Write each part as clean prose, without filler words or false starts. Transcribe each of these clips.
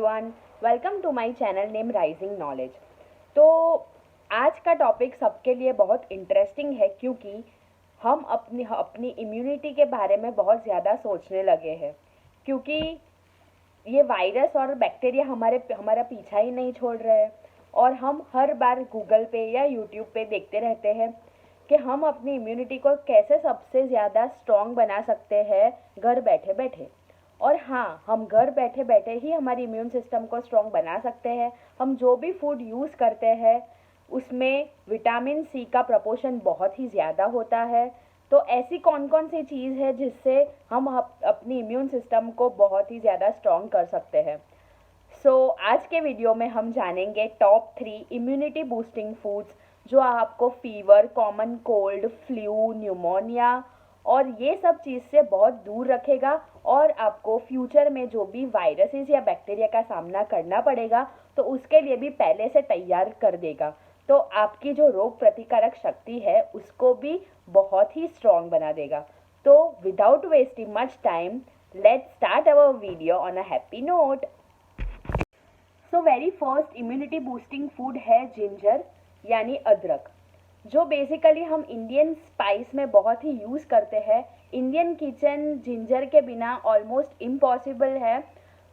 Everyone, welcome to my channel name rising knowledge. तो आज का टॉपिक सबके लिए बहुत इंटरेस्टिंग है क्योंकि हम अपनी इम्यूनिटी के बारे में बहुत ज़्यादा सोचने लगे हैं, क्योंकि ये वायरस और बैक्टीरिया हमारा पीछा ही नहीं छोड़ रहे हैं। और हम हर बार गूगल पे या यूट्यूब पे देखते रहते हैं कि हम अपनी इम्यूनिटी को कैसे सबसे ज़्यादा स्ट्रॉन्ग बना सकते हैं घर बैठे बैठे। और हाँ, हम घर बैठे बैठे ही हमारी इम्यून सिस्टम को स्ट्रॉन्ग बना सकते हैं। हम जो भी फूड यूज़ करते हैं उसमें विटामिन सी का प्रपोर्शन बहुत ही ज़्यादा होता है। तो ऐसी कौन कौन सी चीज़ है जिससे हम अपनी इम्यून सिस्टम को बहुत ही ज़्यादा स्ट्रॉन्ग कर सकते हैं। आज के वीडियो में हम जानेंगे टॉप 3 इम्यूनिटी बूस्टिंग फूड्स जो आपको fever, common cold, flu, pneumonia और ये सब चीज़ से बहुत दूर रखेगा और आपको फ्यूचर में जो भी वायरसेस या बैक्टीरिया का सामना करना पड़ेगा तो उसके लिए भी पहले से तैयार कर देगा। तो आपकी जो रोग प्रतिकारक शक्ति है उसको भी बहुत ही स्ट्रॉन्ग बना देगा। तो without wasting much time, let's start our video on a happy note. Very first immunity boosting food है जिंजर यानी अदरक, जो बेसिकली हम इंडियन स्पाइस में बहुत ही यूज़ करते हैं। इंडियन किचन जिंजर के बिना ऑलमोस्ट इम्पॉसिबल है।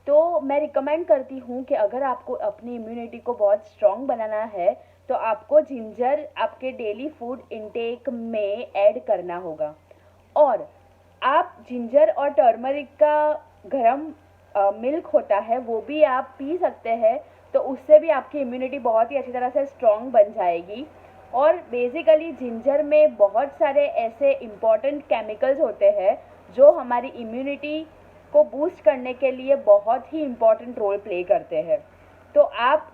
तो मैं रिकमेंड करती हूँ कि अगर आपको अपनी इम्यूनिटी को बहुत स्ट्रॉन्ग बनाना है तो आपको जिंजर आपके डेली फूड इनटेक में ऐड करना होगा। और आप जिंजर और टर्मरिक का गरम मिल्क होता है वो भी आप पी सकते हैं, तो उससे भी आपकी इम्यूनिटी बहुत ही अच्छी तरह से स्ट्रॉन्ग बन जाएगी। और बेसिकली जिंजर में बहुत सारे ऐसे इम्पॉर्टेंट केमिकल्स होते हैं जो हमारी इम्यूनिटी को बूस्ट करने के लिए बहुत ही इम्पॉर्टेंट रोल प्ले करते हैं। तो आप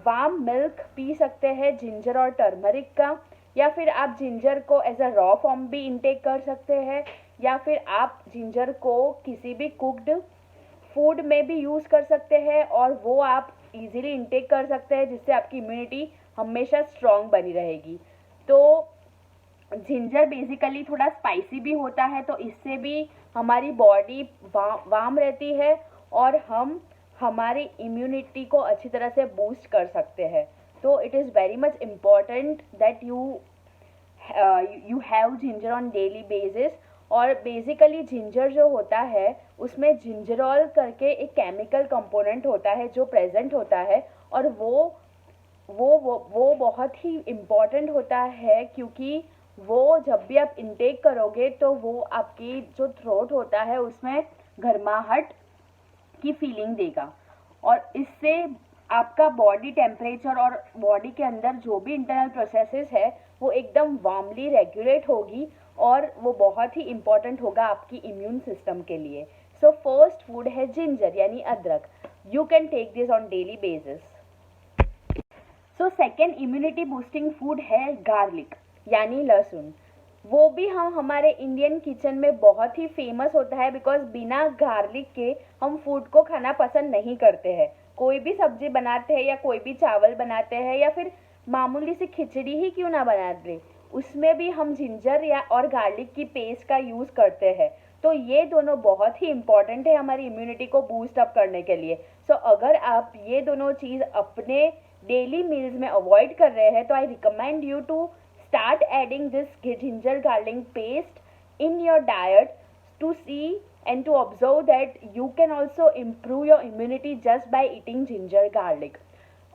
वार्म मिल्क पी सकते हैं जिंजर और टर्मरिक का, या फिर आप जिंजर को एज अ रॉ फॉर्म भी इंटेक कर सकते हैं, या फिर आप जिंजर को किसी भी कुक्ड फूड में भी यूज़ कर सकते हैं और वो आप इजीली इंटेक कर सकते हैं, जिससे आपकी इम्यूनिटी हमेशा स्ट्रॉन्ग बनी रहेगी। तो जिंजर बेसिकली थोड़ा स्पाइसी भी होता है, तो इससे भी हमारी बॉडी वार्म रहती है और हम हमारी इम्यूनिटी को अच्छी तरह से बूस्ट कर सकते हैं। तो it is very much important that you have ginger on daily basis. और बेसिकली जिंजर जो होता है उसमें जिंजरॉल करके एक केमिकल कंपोनेंट होता है जो प्रेजेंट होता है, और वो बहुत ही इम्पॉर्टेंट होता है, क्योंकि वो जब भी आप इंटेक करोगे तो वो आपकी जो थ्रोट होता है उसमें गर्माहट की फीलिंग देगा, और इससे आपका बॉडी टेम्परेचर और बॉडी के अंदर जो भी इंटरनल प्रोसेसेस है वो एकदम वार्मली रेगुलेट होगी, और वो बहुत ही इम्पॉर्टेंट होगा आपकी इम्यून सिस्टम के लिए। सो फर्स्ट फूड है जिंजर यानी अदरक। You can take this on daily basis. Second immunity boosting food है गार्लिक यानी लहसुन। वो भी हम हमारे इंडियन किचन में बहुत ही फेमस होता है, बिकॉज बिना गार्लिक के हम फूड को खाना पसंद नहीं करते हैं। कोई भी सब्जी बनाते हैं या कोई भी चावल बनाते हैं या फिर मामूली सी खिचड़ी ही क्यों ना बनाते, उसमें भी हम जिंजर या और गार्लिक की पेस्ट का यूज़ करते हैं। तो ये दोनों बहुत ही इंपॉर्टेंट है हमारी इम्यूनिटी को बूस्ट अप करने के लिए। अगर आप ये दोनों चीज़ अपने डेली मील्स में अवॉइड कर रहे हैं तो I recommend you to start adding this ginger garlic paste in your diet to see and to observe that you can also improve your immunity just by eating ginger garlic।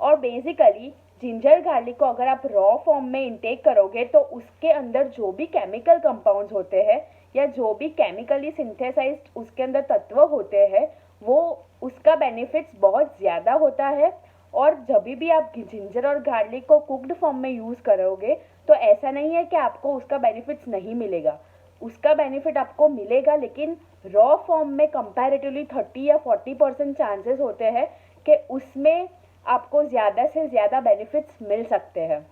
और basically ginger garlic को अगर आप raw form में intake करोगे तो उसके अंदर जो भी केमिकल कंपाउंड्स होते हैं या जो भी केमिकली सिंथेसाइज्ड उसके अंदर तत्व होते हैं वो उसका बेनिफिट्स बहुत ज़्यादा होता है। और जब भी आप जिंजर और गार्लिक को कुक्ड फॉर्म में यूज़ करोगे तो ऐसा नहीं है कि आपको उसका बेनिफिट्स नहीं मिलेगा, उसका बेनिफिट आपको मिलेगा, लेकिन रॉ फॉर्म में कंपैरेटिवली 30 या 40% चांसेस होते हैं कि उसमें आपको ज़्यादा से ज़्यादा बेनिफिट्स मिल सकते हैं।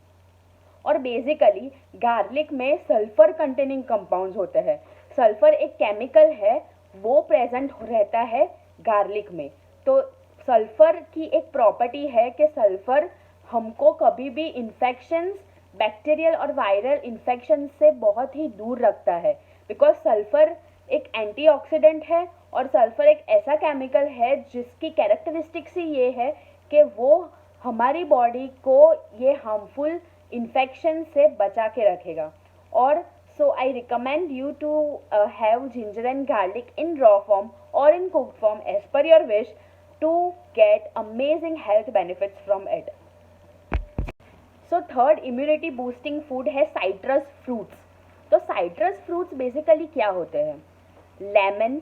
और बेसिकली गार्लिक में सल्फर कंटेनिंग कंपाउंड्स होते हैं। सल्फर एक केमिकल है, वो प्रेजेंट रहता है गार्लिक में। तो सल्फर की एक प्रॉपर्टी है कि सल्फर हमको कभी भी इन्फेक्शंस, बैक्टीरियल और वायरल इन्फेक्शन से बहुत ही दूर रखता है, बिकॉज सल्फर एक एंटीऑक्सीडेंट है और सल्फ़र एक ऐसा केमिकल है जिसकी कैरेक्टरिस्टिक्स ही ये है कि वो हमारी बॉडी को ये हार्मफुल इन्फेक्शन से बचा के रखेगा। और so I recommend you to have ginger and garlic in raw form or in cooked form as per your wish to get amazing health benefits from it. So third immunity boosting food है citrus fruits। तो citrus fruits basically क्या होते हैं? Lemon,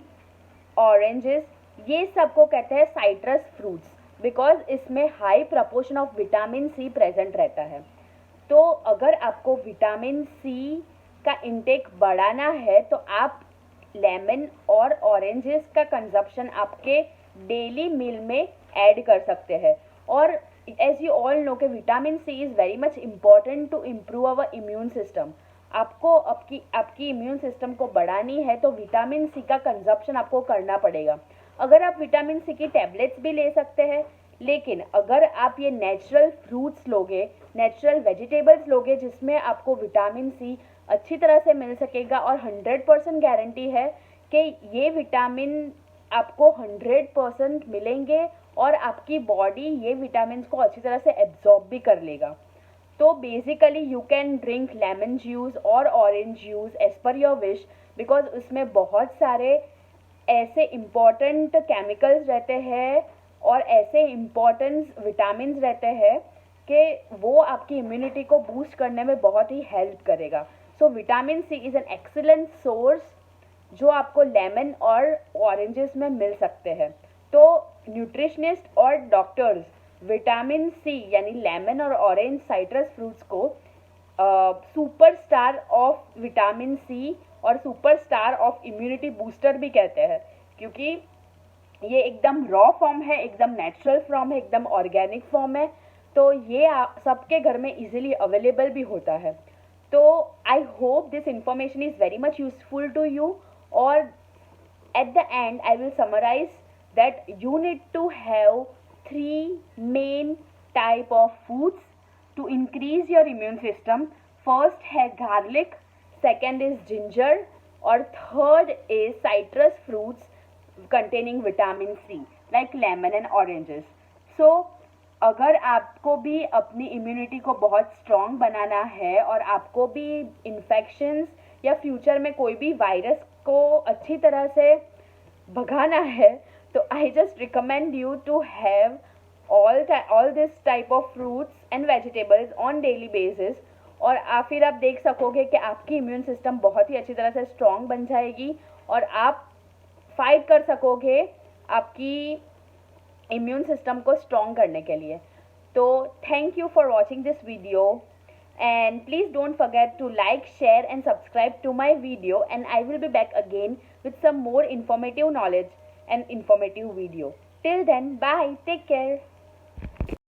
oranges, ये सबको कहते हैं citrus fruits because इसमें high proportion of vitamin C present रहता है। तो अगर आपको विटामिन सी का इंटेक बढ़ाना है तो आप लेमन और ऑरेंजेस का कंजप्शन आपके डेली मील में ऐड कर सकते हैं। और एज यू ऑल नो कि vitamin C is very much important to improve our immune system. आपको आपकी इम्यून सिस्टम को बढ़ानी है तो विटामिन सी का कंजप्शन आपको करना पड़ेगा। अगर आप विटामिन सी की टैबलेट्स भी ले सकते हैं, लेकिन अगर आप ये नेचुरल फ्रूट्स लोगे, नेचुरल वेजिटेबल्स लोगे जिसमें आपको विटामिन सी अच्छी तरह से मिल सकेगा और 100% गारंटी है कि ये विटामिन आपको 100% मिलेंगे और आपकी बॉडी ये विटामिन को अच्छी तरह से एब्जॉर्ब भी कर लेगा। तो basically you can drink lemon juice और orange juice as per your wish because उसमें बहुत सारे ऐसे इम्पॉर्टेंट केमिकल्स रहते हैं और ऐसे इम्पॉर्टेंट विटामिन रहते हैं कि वो आपकी इम्यूनिटी को बूस्ट करने में बहुत ही हेल्प करेगा। So vitamin C is an excellent source जो आपको लेमन और ऑरेंजेस में मिल सकते हैं। तो न्यूट्रिशनिस्ट और डॉक्टर्स विटामिन सी यानी लेमन और ऑरेंज साइट्रस फ्रूट्स को सुपरस्टार ऑफ विटामिन सी और सुपरस्टार ऑफ इम्यूनिटी बूस्टर भी कहते हैं, क्योंकि ये एकदम रॉ फॉर्म है, एकदम नेचुरल फॉर्म है, एकदम ऑर्गेनिक फॉर्म है। तो ये सबके घर में इजीली अवेलेबल भी होता है। तो I hope this information is very much useful to you. और at the end I will summarize that you need to have 3 main type of foods to increase your immune system. First है garlic, second is ginger और third is citrus fruits containing vitamin C like lemon and oranges. So अगर आपको भी अपनी immunity को बहुत strong बनाना है और आपको भी इन्फेक्शंस या फ्यूचर में कोई भी वायरस को अच्छी तरह से भगाना है, तो I just recommend you to have all this type of fruits and vegetables on daily basis. और फिर आप देख सकोगे कि आपकी इम्यून सिस्टम बहुत ही अच्छी तरह से स्ट्रॉन्ग बन जाएगी और आप फाइट कर सकोगे आपकी इम्यून सिस्टम को स्ट्रॉन्ग करने के लिए। तो thank you for watching this video and please don't forget to like, share and subscribe to my video, and I will be back again with some more informative knowledge and informative video. Till then, bye, take care.